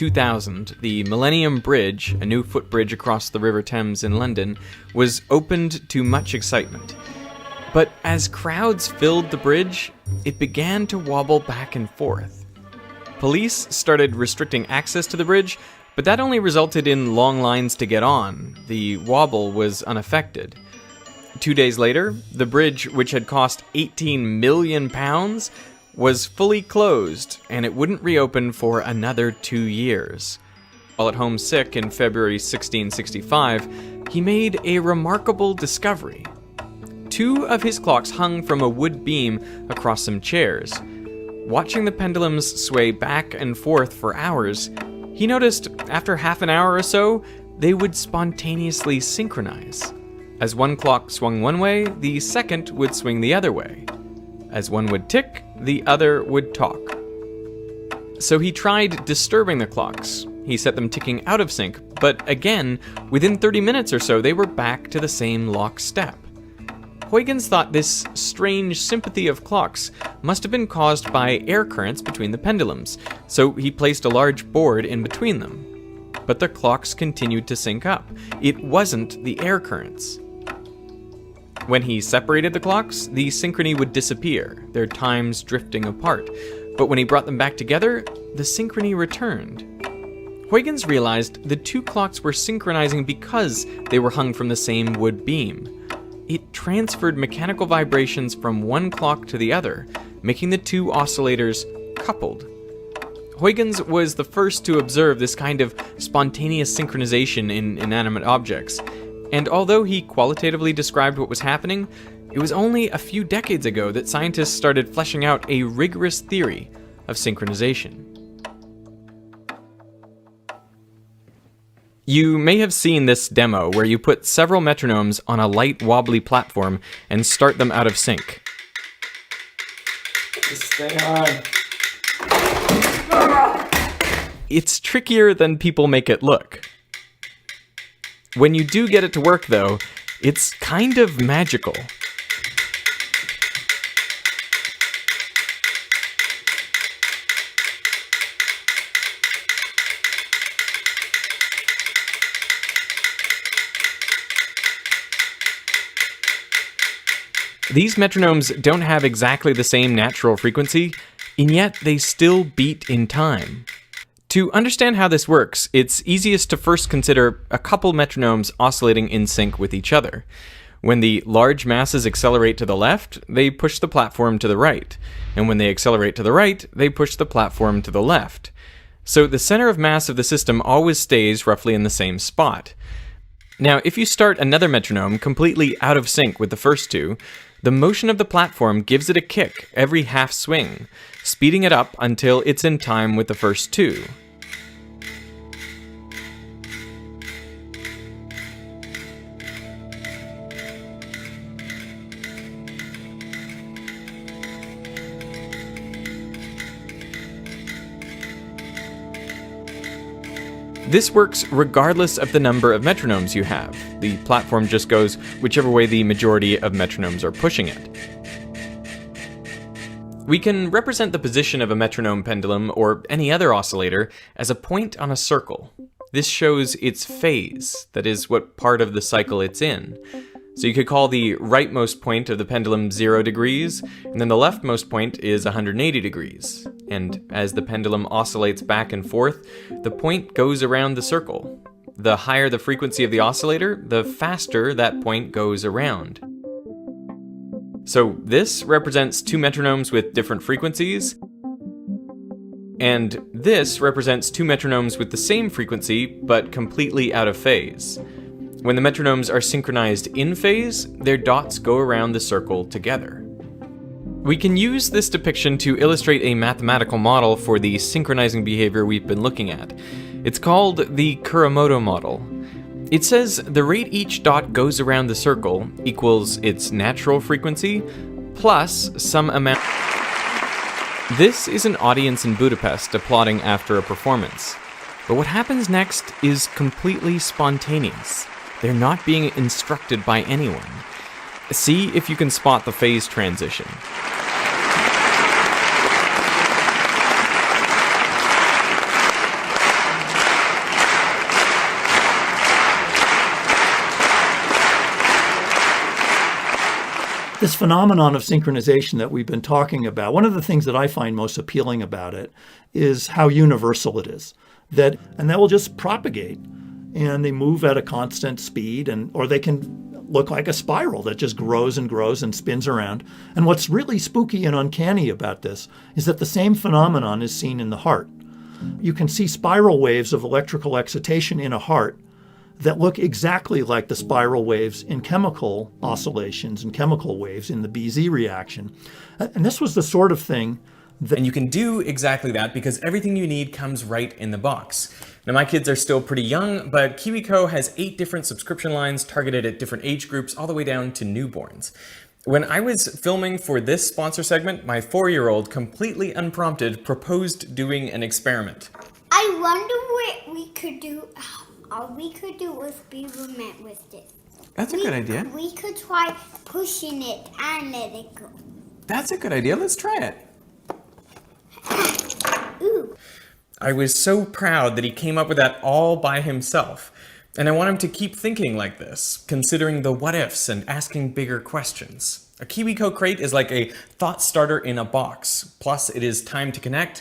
2000, the Millennium Bridge, a new footbridge across the River Thames in London, was opened to much excitement. But as crowds filled the bridge, it began to wobble back and forth. Police started restricting access to the bridge, but that only resulted in long lines to get on. The wobble was unaffected. 2 days later, the bridge, which had cost £18 million, was fully closed, and it wouldn't reopen for another 2 years. While at home sick in February 1665, he made a remarkable discovery. 2 of his clocks hung from a wood beam across some chairs. Watching the pendulums sway back and forth for hours, he noticed after half an hour or so, they would spontaneously synchronize. As one clock swung one way, the second would swing the other way. As one would tick, the other would talk. So he tried disturbing the clocks. He set them ticking out of sync, but again, within 30 minutes or so, they were back to the same lockstep. Huygens thought this strange sympathy of clocks must have been caused by air currents between the pendulums, so he placed a large board in between them. But the clocks continued to sync up. It wasn't the air currents. When he separated the clocks, the synchrony would disappear, their times drifting apart. But when he brought them back together, the synchrony returned. Huygens realized the 2 clocks were synchronizing because they were hung from the same wood beam. It transferred mechanical vibrations from one clock to the other, making the 2 oscillators coupled. Huygens was the first to observe this kind of spontaneous synchronization in inanimate objects. And although he qualitatively described what was happening, it was only a few decades ago that scientists started fleshing out a rigorous theory of synchronization. You may have seen this demo where you put several metronomes on a light, wobbly platform and start them out of sync. Just stay on. It's trickier than people make it look. When you do get it to work, though, it's kind of magical. These metronomes don't have exactly the same natural frequency, and yet they still beat in time. To understand how this works, it's easiest to first consider a couple metronomes oscillating in sync with each other. When the large masses accelerate to the left, they push the platform to the right, and when they accelerate to the right, they push the platform to the left. So the center of mass of the system always stays roughly in the same spot. Now, if you start another metronome completely out of sync with the first 2, the motion of the platform gives it a kick every half swing, speeding it up until it's in time with the first 2. This works regardless of the number of metronomes you have. The platform just goes whichever way the majority of metronomes are pushing it. We can represent the position of a metronome pendulum or any other oscillator as a point on a circle. This shows its phase, that is, what part of the cycle it's in. So you could call the rightmost point of the pendulum 0 degrees, and then the leftmost point is 180 degrees. And as the pendulum oscillates back and forth, the point goes around the circle. The higher the frequency of the oscillator, the faster that point goes around. So this represents 2 metronomes with different frequencies, and this represents 2 metronomes with the same frequency, but completely out of phase. When the metronomes are synchronized in phase, their dots go around the circle together. We can use this depiction to illustrate a mathematical model for the synchronizing behavior we've been looking at. It's called the Kuramoto model. It says the rate each dot goes around the circle equals its natural frequency plus some amount. This is an audience in Budapest applauding after a performance. But what happens next is completely spontaneous. They're not being instructed by anyone. See if you can spot the phase transition. This phenomenon of synchronization that we've been talking about, one of the things that I find most appealing about it is how universal it is. That will just propagate, and they move at a constant speed, or they can look like a spiral that just grows and grows and spins around. And what's really spooky and uncanny about this is that the same phenomenon is seen in the heart. You can see spiral waves of electrical excitation in a heart that look exactly like the spiral waves in chemical oscillations and chemical waves in the BZ reaction. And this was the sort of thing that... And you can do exactly that because everything you need comes right in the box. Now, my kids are still pretty young, but KiwiCo has 8 different subscription lines targeted at different age groups, all the way down to newborns. When I was filming for this sponsor segment, my 4-year-old, completely unprompted, proposed doing an experiment. I wonder what we could do. All we could do experiment with this. That's a good idea. We could try pushing it and let it go. That's a good idea. Let's try it. Ooh. I was so proud that he came up with that all by himself. And I want him to keep thinking like this, considering the what-ifs and asking bigger questions. A KiwiCo crate is like a thought starter in a box. Plus, it is time to connect.